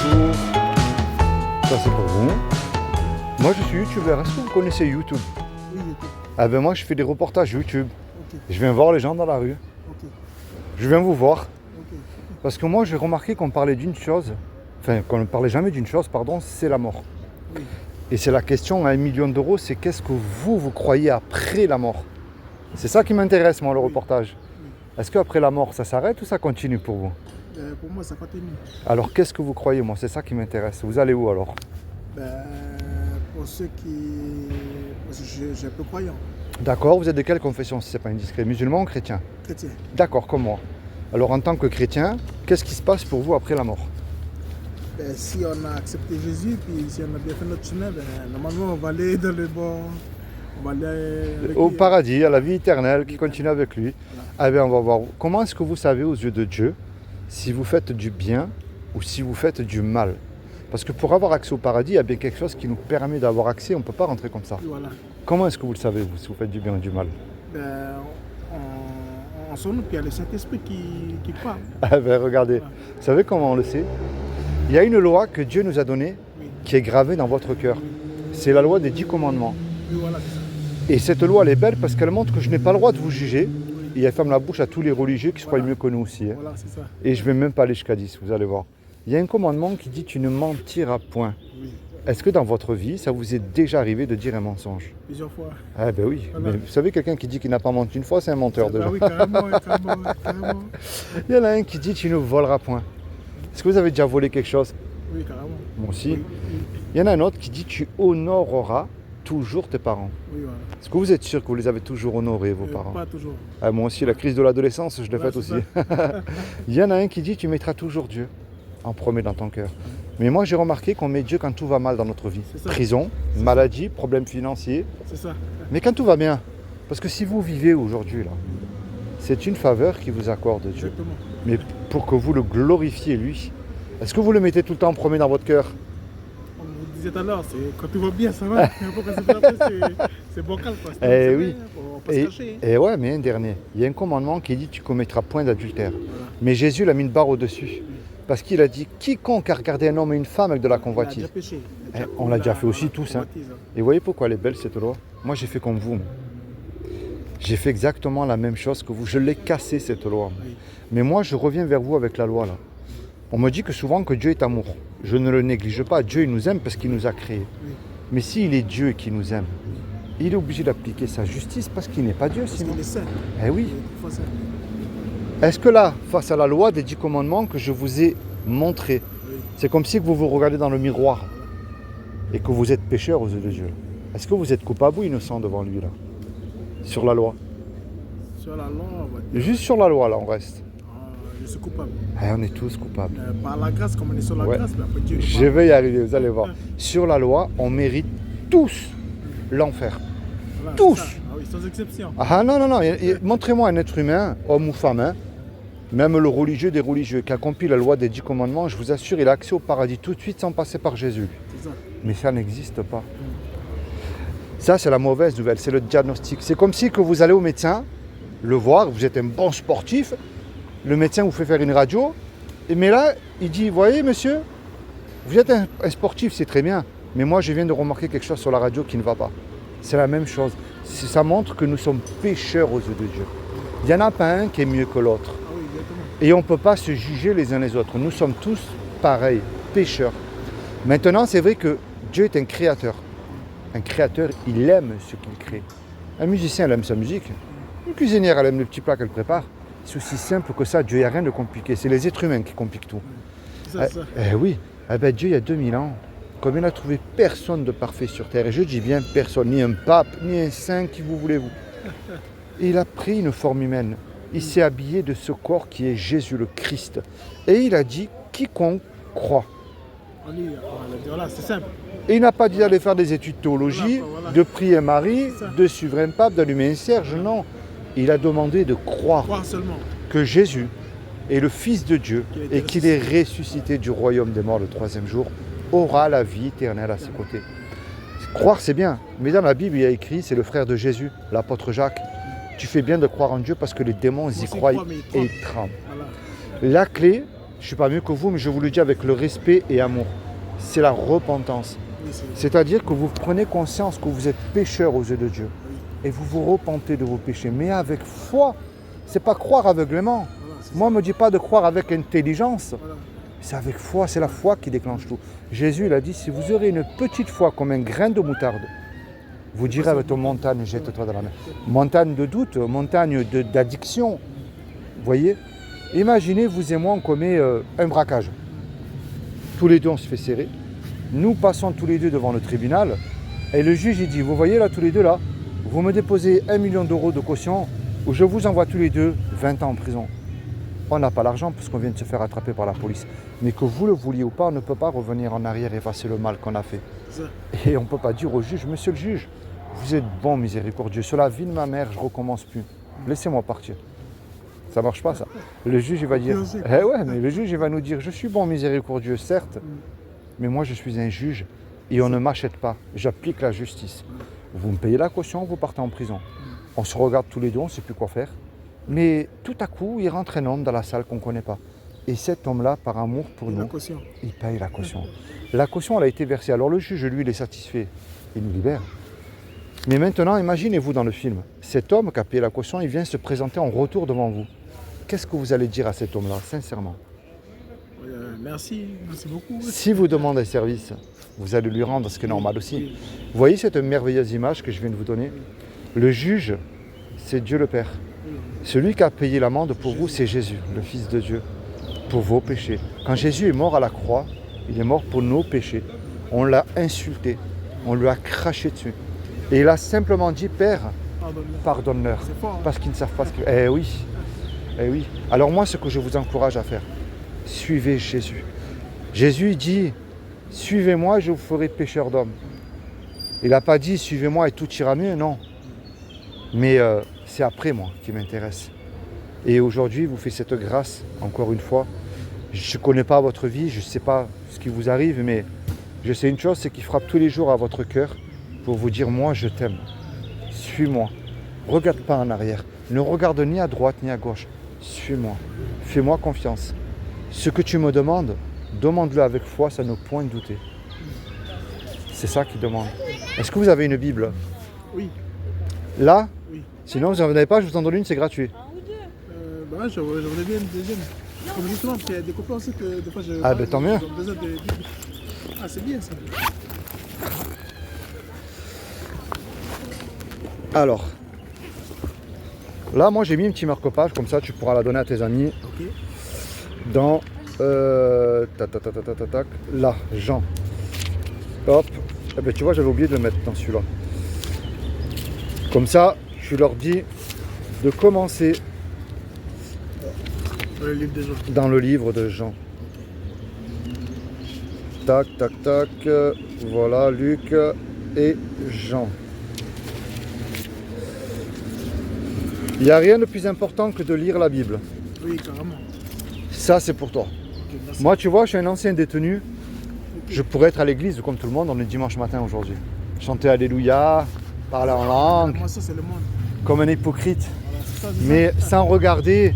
bonjour. Ça c'est pour vous. Moi je suis youtubeur. Est-ce que vous connaissez YouTube? Oui, YouTube. Ah ben moi je fais des reportages YouTube. Ok. Je viens voir les gens dans la rue. Ok. Je viens vous voir. Ok. Parce que moi j'ai remarqué qu'on parlait d'une chose, enfin qu'on ne parlait jamais d'une chose, pardon, c'est la mort. Oui. Et c'est la question à 1 million d'euros, c'est qu'est-ce que vous croyez après la mort? C'est ça qui m'intéresse moi le Oui. reportage. Oui. Est-ce qu'après la mort ça s'arrête ou ça continue pour vous? Pour moi, ça continue. Alors qu'est-ce que vous croyez? Moi c'est ça qui m'intéresse. Vous allez où alors? Pour ceux qui. Parce que je suis un peu croyant. D'accord, vous êtes de quelle confession si c'est pas indiscret? Musulman ou chrétien? Chrétien. D'accord, comme moi. Alors en tant que chrétien, qu'est-ce qui se passe pour vous après la mort? Si on a accepté Jésus, puis si on a bien fait notre chemin, normalement, on va aller dans le bon. On va aller avec Au lui. paradis, à la vie éternelle qui continue avec lui. Voilà. Eh bien, on va voir. Comment est-ce que vous savez aux yeux de Dieu si vous faites du bien ou si vous faites du mal? Parce que pour avoir accès au paradis, il y a bien quelque chose qui nous permet d'avoir accès. On ne peut pas rentrer comme ça. Puis voilà. Comment est-ce que vous le savez, vous, si vous faites du bien ou du mal? En son nom, puis il y a le Saint-Esprit qui parle. Eh bien, regardez. Voilà. Vous savez comment on le sait? Il y a une loi que Dieu nous a donnée Oui. qui est gravée dans votre cœur. C'est la loi des 10 commandements. Oui, voilà, c'est ça. Et cette loi, elle est belle parce qu'elle montre que je n'ai pas le droit de vous juger. Et elle ferme la bouche à tous les religieux qui se croient mieux que nous aussi. Hein. Voilà, c'est ça. Et je ne vais même pas aller jusqu'à 10, vous allez voir. Il y a un commandement qui dit tu ne mentiras point. Oui. Est-ce que dans votre vie, ça vous est déjà arrivé de dire un mensonge? Plusieurs fois. Ah ben oui. Voilà. Mais vous savez, quelqu'un qui dit qu'il n'a pas menti une fois, c'est un menteur déjà. Ah oui, carrément, carrément. Il y en a un qui dit tu ne voleras point. Est-ce que vous avez déjà volé quelque chose? Oui, carrément. Moi aussi. Oui, oui, Il y en a un autre qui dit tu honoreras toujours tes parents. oui, voilà. Est-ce que vous êtes sûr que vous les avez toujours honorés, vos parents? Pas toujours. Ah, moi aussi, la crise de l'adolescence, je l'ai Voilà, faite c'est aussi. Il y en a un qui dit tu mettras toujours Dieu en premier dans ton cœur. Mais moi, j'ai remarqué qu'on met Dieu quand tout va mal dans notre vie. C'est ça. Prison, maladie, problèmes financiers. C'est ça. Mais quand tout va bien. Parce que si vous vivez aujourd'hui, là, c'est une faveur qui vous accorde Dieu. Exactement. Mais pour que vous le glorifiez, lui. Est-ce que vous le mettez tout le temps en premier dans votre cœur? On vous disait tout à l'heure, c'est quand tout va bien, ça va. Mais après, quand c'est pas bien, c'est bancal. Quoi. Eh oui. On peut se cacher. Et ouais, mais un dernier. Il y a un commandement qui dit tu commettras point d'adultère. Voilà. Mais Jésus l'a mis une barre au-dessus. Parce qu'il a dit quiconque a regardé un homme et une femme avec de la On a convoitise. déjà péché. On l'a déjà fait aussi tous, hein. Convoitise, Et vous voyez pourquoi elle est belle cette loi? Moi j'ai fait comme vous. J'ai fait exactement la même chose que vous. Je l'ai cassée cette loi. Oui. Mais moi je reviens vers vous avec la loi là. On me dit que souvent que Dieu est amour. Je ne le néglige pas. Dieu il nous aime parce qu'il nous a créés. Oui. Mais s'il est Dieu et qu'il nous aime, il est obligé d'appliquer sa justice parce qu'il n'est pas Dieu Parce sinon. qu'il est saint. Eh oui. Il est trop saint. Est-ce que là, face à la loi des 10 commandements que je vous ai montré, Oui. c'est comme si vous vous regardez dans le miroir et que vous êtes pécheur aux yeux de Dieu. Est-ce que vous êtes coupable ou innocent devant lui là? Sur la loi. Sur la loi, on va dire. Juste sur la loi là, on reste. Je suis coupable. Eh, on est tous coupables. Par la grâce, comme on est sur la Ouais. grâce, mais après Dieu. nous Je parle. vais y arriver, vous allez voir. Sur la loi, on mérite tous l'enfer. Voilà, tous. c'est ça. Ah oui, sans exception. Ah non, non, non. Montrez-moi un être humain, homme ou femme, hein, même le religieux des religieux, qui accomplit la loi des 10 commandements, je vous assure, il a accès au paradis tout de suite sans passer par Jésus. C'est ça. Mais ça n'existe pas. Ça, c'est la mauvaise nouvelle, c'est le diagnostic. C'est comme si que vous allez au médecin, le voir, vous êtes un bon sportif, le médecin vous fait faire une radio, mais là, il dit, voyez monsieur, vous êtes un sportif, c'est très bien, mais moi je viens de remarquer quelque chose sur la radio qui ne va pas. C'est la même chose. Ça montre que nous sommes pécheurs aux yeux de Dieu. Il n'y en a pas un qui est mieux que l'autre. Ah oui, exactement. Et on ne peut pas se juger les uns les autres. Nous sommes tous pareils, pécheurs. Maintenant, c'est vrai que Dieu est un créateur. Un créateur, il aime ce qu'il crée. Un musicien, il aime sa musique. Une cuisinière, elle aime le petit plat qu'elle prépare. C'est aussi simple que ça. Dieu, il n'y a rien de compliqué. C'est les êtres humains qui compliquent tout. C'est ça, c'est ça. Oui. Eh ben, Dieu, il y a 2000 ans, comme il n'a trouvé personne de parfait sur terre, et je dis bien personne, ni un pape, ni un saint, qui vous voulez-vous. Et il a pris une forme humaine. Il s'est habillé de ce corps qui est Jésus le Christ. Et il a dit, quiconque croit. On dit, voilà, c'est simple. Et il n'a pas dit d'aller faire des études de théologie, Voilà. de prier Marie, C'est ça. de suivre un pape, d'allumer un cierge, non. Il a demandé de croire Croire seulement. que Jésus est le Fils de Dieu Qu'il a été et qu'il est ressuscité du royaume des morts le 3e jour, aura la vie éternelle à ses côtés. Croire, c'est bien, mais dans la Bible, il y a écrit, c'est le frère de Jésus, l'apôtre Jacques. Tu fais bien de croire en Dieu parce que les démons y Aussi croient croient, mais ils et tremblent. ils tremblent. Voilà. La clé, je ne suis pas mieux que vous, mais je vous le dis avec le respect et amour. C'est la repentance. Oui, c'est C'est-à-dire que vous prenez conscience que vous êtes pécheur aux yeux de Dieu. Et vous vous repentez de vos péchés, mais avec foi. C'est pas croire aveuglément. voilà, c'est Moi, on ne me dit pas de croire avec intelligence. voilà. C'est avec foi, c'est la foi qui déclenche tout. Jésus, il a dit, si vous aurez une petite foi comme un grain de moutarde, vous direz avec ton montagne, jette-toi dans la mer. Montagne de doute, montagne d'addiction. Vous voyez? Imaginez, vous et moi, on commet un braquage. Tous les deux, on se fait serrer. Nous passons tous les deux devant le tribunal. Et le juge, il dit, vous voyez là, tous les deux là, vous me déposez 1 million d'euros de caution ou je vous envoie tous les deux 20 ans en prison. On n'a pas l'argent parce qu'on vient de se faire attraper par la police. Mais que vous le vouliez ou pas, on ne peut pas revenir en arrière et effacer le mal qu'on a fait. C'est ça. Et on ne peut pas dire au juge, monsieur le juge, vous êtes bon, miséricordieux. Sur la vie de ma mère, je ne recommence plus. Laissez-moi partir. Ça ne marche pas ça. Le juge, il va dire, eh ouais, mais le juge, il va nous dire, je suis bon, miséricordieux, certes, mais moi, je suis un juge et on ne m'achète pas. J'applique la justice. Vous me payez la caution, vous partez en prison. On se regarde tous les deux, on ne sait plus quoi faire. Mais tout à coup, il rentre un homme dans la salle qu'on ne connaît pas. Et cet homme-là, par amour pour La nous, caution. il paye la caution. La caution, elle a été versée. Alors le juge, lui, il est satisfait. Il nous libère. Mais maintenant, imaginez-vous dans le film. Cet homme qui a payé la caution, il vient se présenter en retour devant vous. Qu'est-ce que vous allez dire à cet homme-là, sincèrement? Merci beaucoup. Si vous demandez un service, vous allez lui rendre ce qui est normal aussi. Vous voyez cette merveilleuse image que je viens de vous donner? Le juge, c'est Dieu le Père. Celui qui a payé l'amende pour vous, c'est Jésus, le Fils de Dieu, pour vos péchés. Quand Jésus est mort à la croix, il est mort pour nos péchés. On l'a insulté, on lui a craché dessus. Et il a simplement dit, Père, Pardonne-moi. pardonne-leur, C'est fort, hein. parce qu'ils ne savent pas ce qu'ils... Eh oui, eh oui. Alors moi, ce que je vous encourage à faire, suivez Jésus. Jésus dit, suivez-moi, je vous ferai pécheur d'hommes. Il n'a pas dit, suivez-moi et tout ira mieux, non. Mais c'est après moi qui m'intéresse. Et aujourd'hui, vous faites cette grâce, encore une fois. Je ne connais pas votre vie, je ne sais pas ce qui vous arrive, mais je sais une chose, c'est qu'il frappe tous les jours à votre cœur pour vous dire, moi je t'aime, suis-moi. Regarde pas en arrière, ne regarde ni à droite ni à gauche, suis-moi, fais-moi confiance. Ce que tu me demandes, demande-le avec foi, ça ne point douter. C'est ça qu'il demande. Est-ce que vous avez une Bible? Oui. Là? Oui. Sinon, vous n'en avez pas, je vous en donne une, c'est gratuit. J'aimerais bien une deuxième. Comme justement, il y a des copains aussi que des fois je. Ah, ben, tant mieux. Ils ont besoin de Bible. Ah, c'est bien ça. Alors, là, moi j'ai mis un petit marque-page, comme ça tu pourras la donner à tes amis. Ok. Dans là, Jean. Hop. Eh ben, tu vois, j'avais oublié de le mettre dans celui-là. Comme ça, je leur dis de commencer Le livre de Jean. dans le livre de Jean. Tac, tac, tac. Voilà, Luc et Jean. Il n'y a rien de plus important que de lire la Bible. Oui, carrément. Ça, c'est pour toi. Ok, merci. Moi, tu vois, je suis un ancien détenu. Je pourrais être à l'église comme tout le monde, on est dimanche matin aujourd'hui. Chanter Alléluia, parler en langue, Moi, ça, c'est le monde. comme un hypocrite. Voilà, c'est ça, c'est Mais ça. sans regarder,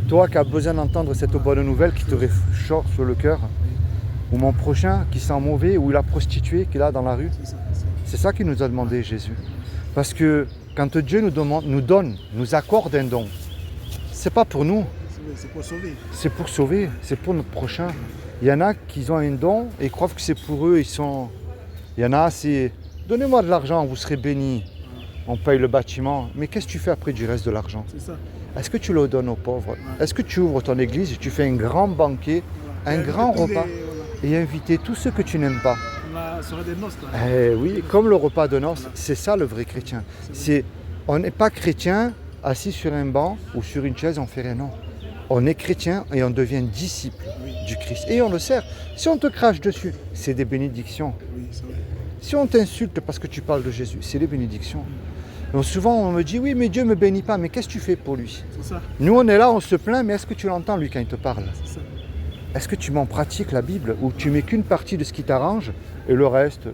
toi qui as besoin d'entendre cette bonne nouvelle qui te réchauffe sur le cœur, ou mon prochain qui sent mauvais, ou la prostituée qu'il a dans la rue. C'est ça, c'est ça. C'est ça qu'il nous a demandé, Jésus. Parce que quand Dieu nous demande, nous donne, nous accorde un don, c'est pas pour nous, C'est pour sauver. c'est pour sauver, c'est pour notre prochain. Il y en a qui ont un don et croient que c'est pour eux, il y en a, c'est donnez-moi de l'argent, vous serez bénis. On paye le bâtiment. Mais qu'est-ce que tu fais après du reste de l'argent? C'est ça. Est-ce que tu le donnes aux pauvres? Est-ce que tu ouvres ton église et tu fais un grand banquet, un grand repas et inviter tous ceux que tu n'aimes pas? On a sur des noces là. Eh oui, comme le repas de noces, c'est ça le vrai chrétien. On n'est pas chrétien assis sur un banc ou sur une chaise, on fait rien, non. On est chrétien et on devient disciple du Christ. Et on le sert. Si on te crache dessus, c'est des bénédictions. Oui, c'est vrai. Si on t'insulte parce que tu parles de Jésus, c'est des bénédictions. Donc souvent on me dit, oui mais Dieu ne me bénit pas, mais qu'est-ce que tu fais pour lui? C'est ça. Nous on est là, on se plaint, mais est-ce que tu l'entends lui quand il te parle? C'est ça. Est-ce que tu mets en pratique la Bible ou tu mets qu'une partie de ce qui t'arrange et le reste?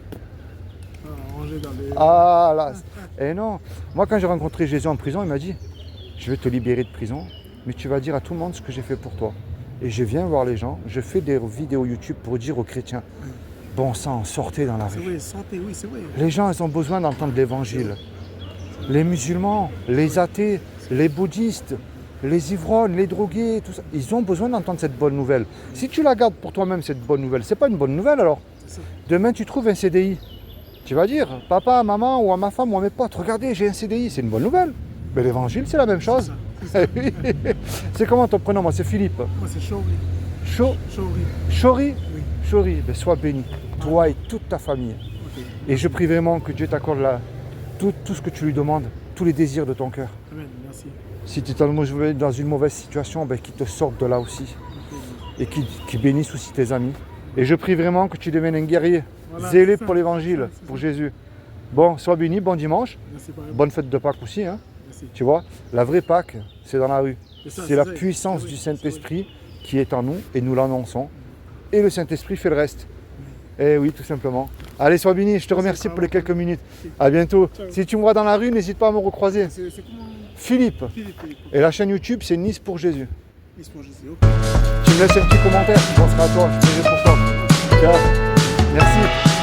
Ranger dans les. Ah là, et non. Moi quand j'ai rencontré Jésus en prison, il m'a dit, je vais te libérer de prison, mais tu vas dire à tout le monde ce que j'ai fait pour toi. Et je viens voir les gens, je fais des vidéos YouTube pour dire aux chrétiens, bon sang, sortez dans la C'est rue. vrai, sortez, oui, c'est vrai. Les gens, ils ont besoin d'entendre l'évangile. Les musulmans, les athées, les bouddhistes, les ivrognes, les drogués, tout ça, ils ont besoin d'entendre cette bonne nouvelle. Si tu la gardes pour toi-même, cette bonne nouvelle, c'est pas une bonne nouvelle alors. C'est ça. Demain, tu trouves un CDI. Tu vas dire, papa, maman, ou à ma femme, ou à mes potes, regardez, j'ai un CDI, c'est une bonne nouvelle. Mais l'évangile, c'est la même chose. C'est ça. C'est comment ton prénom? Moi, c'est Philippe. Moi, c'est Chori. Chori. Chori. Oui. Chori, ben, sois béni, toi et toute ta famille. Ok. Et je prie vraiment que Dieu t'accorde tout ce que tu lui demandes, tous les désirs de ton cœur. Amen. Merci. Si tu es dans une mauvaise situation, ben, qu'il te sorte de là aussi. Ok. Et qu'il bénisse aussi tes amis. Et je prie vraiment que tu deviennes un guerrier, Voilà, zélé c'est ça, pour l'évangile, c'est ça. pour Jésus. Bon, sois béni, bon dimanche, Merci, pareil. bonne fête de Pâques aussi. Hein. Merci. Tu vois, la vraie Pâques, c'est dans la rue. ça, C'est la vrai, puissance c'est du vrai, c'est Saint-Esprit qui est en nous et nous l'annonçons. Et le Saint-Esprit fait le reste. Eh oui, tout simplement. Allez, sois béni, je te remercie pour les quelques minutes. À bientôt. Ciao. Si tu me vois dans la rue, n'hésite pas à me recroiser. C'est comment Philippe. Philippe. Et la chaîne YouTube, c'est Nice pour Jésus. Nice pour Jésus. Ok. Tu me laisses un petit commentaire, je penserai à toi, je ferai pour toi. Ciao. Merci.